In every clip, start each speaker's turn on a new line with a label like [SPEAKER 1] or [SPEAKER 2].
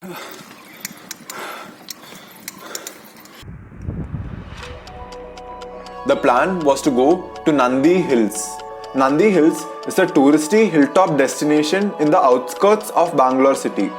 [SPEAKER 1] The plan was to go to Nandi Hills. Nandi Hills is a touristy hilltop destination in the outskirts of Bangalore city.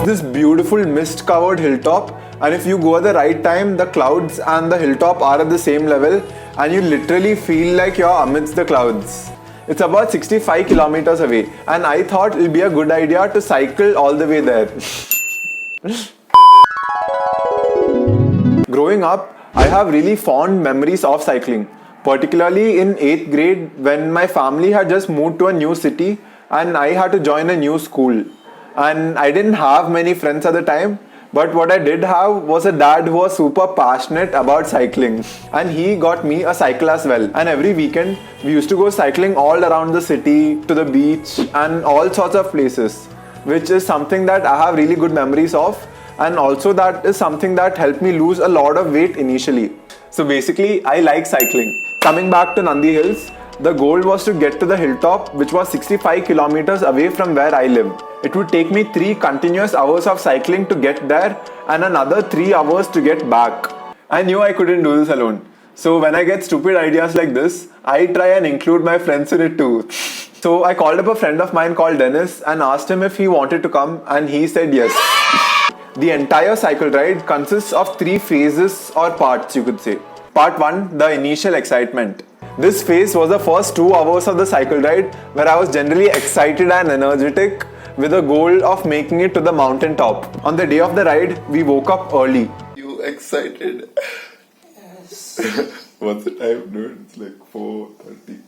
[SPEAKER 1] This beautiful mist covered hilltop, and if you go at the right time, the clouds and the hilltop are at the same level and you literally feel like you're amidst the clouds. It's about 65 kilometers away, and I thought it'll be a good idea to cycle all the way there. Growing up, I have really fond memories of cycling, particularly in 8th grade when my family had just moved to a new city and I had to join a new school. And I didn't have many friends at the time, but what I did have was a dad who was super passionate about cycling, and he got me a cycle as well. And every weekend we used to go cycling all around the city, to the beach and all sorts of places, which is something that I have really good memories of, and also that is something that helped me lose a lot of weight initially. So basically I like cycling. Coming back to Nandi Hills, the goal was to get to the hilltop, which was 65 kilometers away from where I live. It would take me 3 continuous hours of cycling to get there and another 3 hours to get back. I knew I couldn't do this alone. So when I get stupid ideas like this, I try and include my friends in it too. So I called up a friend of mine called Dennis and asked him if he wanted to come, and he said yes. The entire cycle ride consists of 3 phases or parts, you could say. Part 1, the initial excitement. This phase was the first 2 hours of the cycle ride, where I was generally excited and energetic with the goal of making it to the mountain top. On the day of the ride, we woke up early.
[SPEAKER 2] You excited?
[SPEAKER 1] Yes.
[SPEAKER 2] What's the time, dude? It's like 4:30.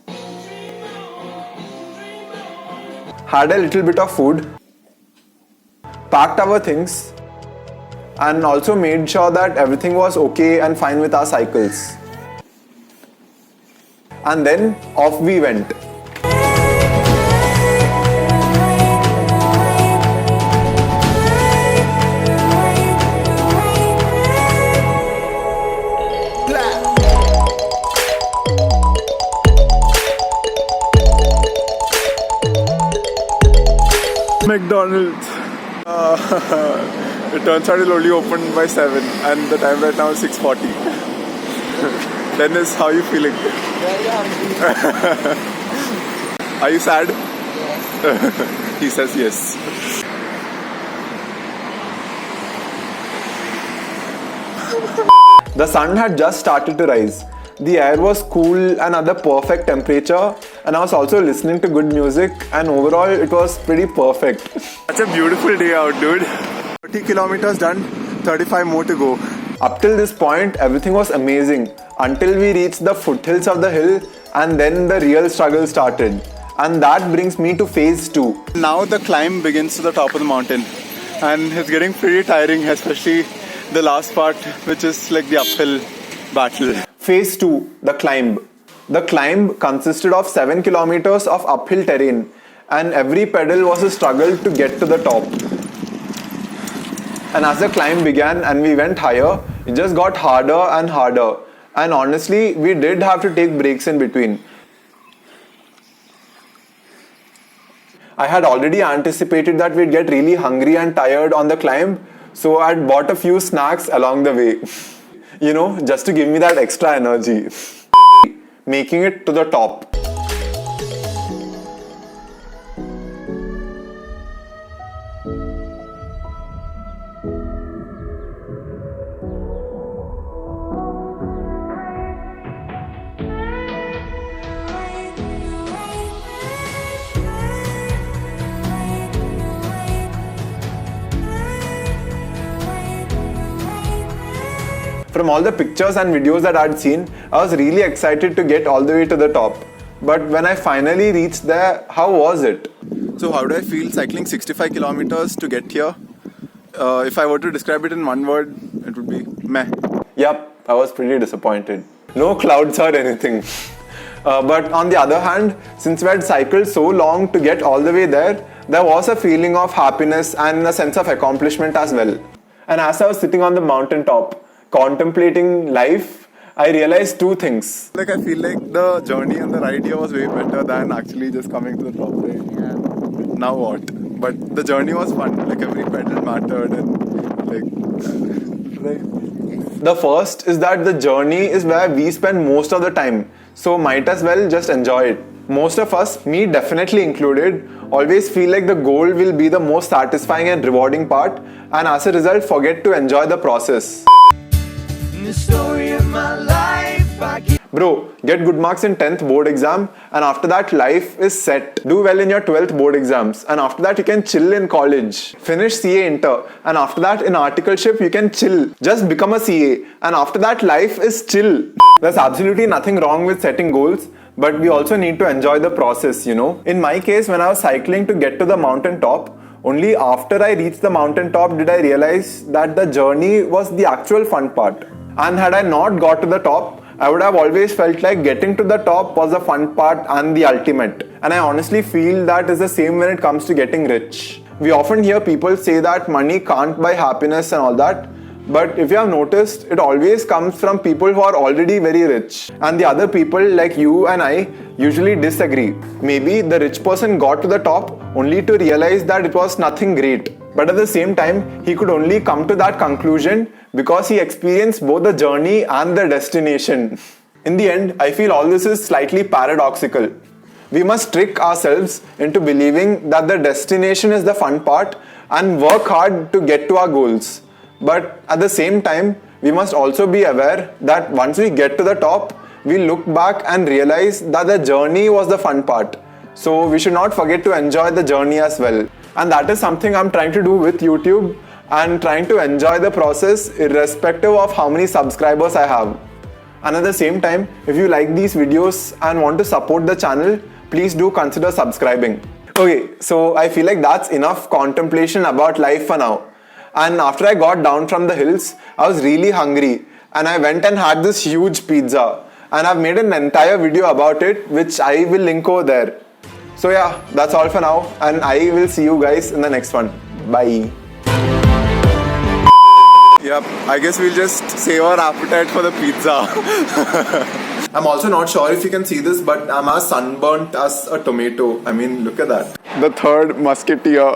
[SPEAKER 1] Had a little bit of food, packed our things, and also made sure that everything was okay and fine with our cycles. And then off we went.
[SPEAKER 2] McDonald's. It turns out it'll only open by 7 and the time right now is 6:40. Dennis, how are you feeling?
[SPEAKER 3] Very hungry.
[SPEAKER 2] Are you sad?
[SPEAKER 3] Yes.
[SPEAKER 2] He says yes.
[SPEAKER 1] The sun had just started to rise. The air was cool and at the perfect temperature, and I was also listening to good music, and overall it was pretty perfect.
[SPEAKER 2] Such a beautiful day out, dude. 30 kilometers done, 35 more to go.
[SPEAKER 1] Up till this point, everything was amazing until we reached the foothills of the hill, and then the real struggle started. And that brings me to phase 2.
[SPEAKER 2] Now the climb begins to the top of the mountain, and it's getting pretty tiring, especially the last part, which is like the uphill battle.
[SPEAKER 1] Phase 2, the climb. The climb consisted of 7 kilometers of uphill terrain, and every pedal was a struggle to get to the top. And as the climb began and we went higher, it just got harder and harder. And honestly, we did have to take breaks in between. I had already anticipated that we'd get really hungry and tired on the climb, so I'd bought a few snacks along the way. You know, just to give me that extra energy. Making it to the top. From all the pictures and videos that I'd seen, I was really excited to get all the way to the top. But when I finally reached there, how was it?
[SPEAKER 2] So how do I feel cycling 65 kilometers to get here? If I were to describe it in one word, it would be meh.
[SPEAKER 1] Yup, I was pretty disappointed. no clouds or anything. But on the other hand, since we had cycled so long to get all the way there was a feeling of happiness and a sense of accomplishment as well. And as I was sitting on the mountain top, contemplating life, I realized two things.
[SPEAKER 2] Like I feel like the journey and the ride here was way better than actually just coming to the top, right?
[SPEAKER 3] Yeah.
[SPEAKER 2] Now what? But the journey was fun. Like every pedal mattered and like
[SPEAKER 1] The first is that the journey is where we spend most of the time, so might as well just enjoy it. Most of us, me definitely included, always feel like the goal will be the most satisfying and rewarding part, and as a result forget to enjoy the process.
[SPEAKER 3] The story of my life, I keep
[SPEAKER 1] Bro, get good marks in 10th board exam, and after that life is set. Do well in your 12th board exams, and after that you can chill in college. Finish CA inter, and after that in articleship you can chill. Just become a CA, and after that life is chill. There's absolutely nothing wrong with setting goals, but we also need to enjoy the process, you know. In my case, when I was cycling to get to the mountain top, only after I reached the mountain top did I realize that the journey was the actual fun part. And had I not got to the top, I would have always felt like getting to the top was the fun part and the ultimate. And I honestly feel that is the same when it comes to getting rich. We often hear people say that money can't buy happiness and all that. But if you have noticed, it always comes from people who are already very rich. And the other people like you and I usually disagree. Maybe the rich person got to the top only to realize that it was nothing great. But at the same time, he could only come to that conclusion because he experienced both the journey and the destination. In the end, I feel all this is slightly paradoxical. We must trick ourselves into believing that the destination is the fun part and work hard to get to our goals. But at the same time, we must also be aware that once we get to the top, we look back and realize that the journey was the fun part. So we should not forget to enjoy the journey as well. And that is something I'm trying to do with YouTube and trying to enjoy the process irrespective of how many subscribers I have. And at the same time, if you like these videos and want to support the channel, please do consider subscribing. Okay, so I feel like that's enough contemplation about life for now. And after I got down from the hills, I was really hungry and I went and had this huge pizza. And I've made an entire video about it, which I will link over there. So yeah, that's all for now, and I will see you guys in the next one. Bye.
[SPEAKER 2] yep, I guess we'll just save our appetite for the pizza.
[SPEAKER 1] I'm also not sure if you can see this, but I'm as sunburnt as a tomato. I mean, look at that.
[SPEAKER 2] The third musketeer.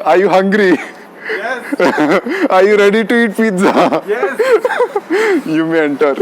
[SPEAKER 2] Are you hungry?
[SPEAKER 1] Yes.
[SPEAKER 2] Are you ready to eat pizza?
[SPEAKER 1] Yes.
[SPEAKER 2] You may enter.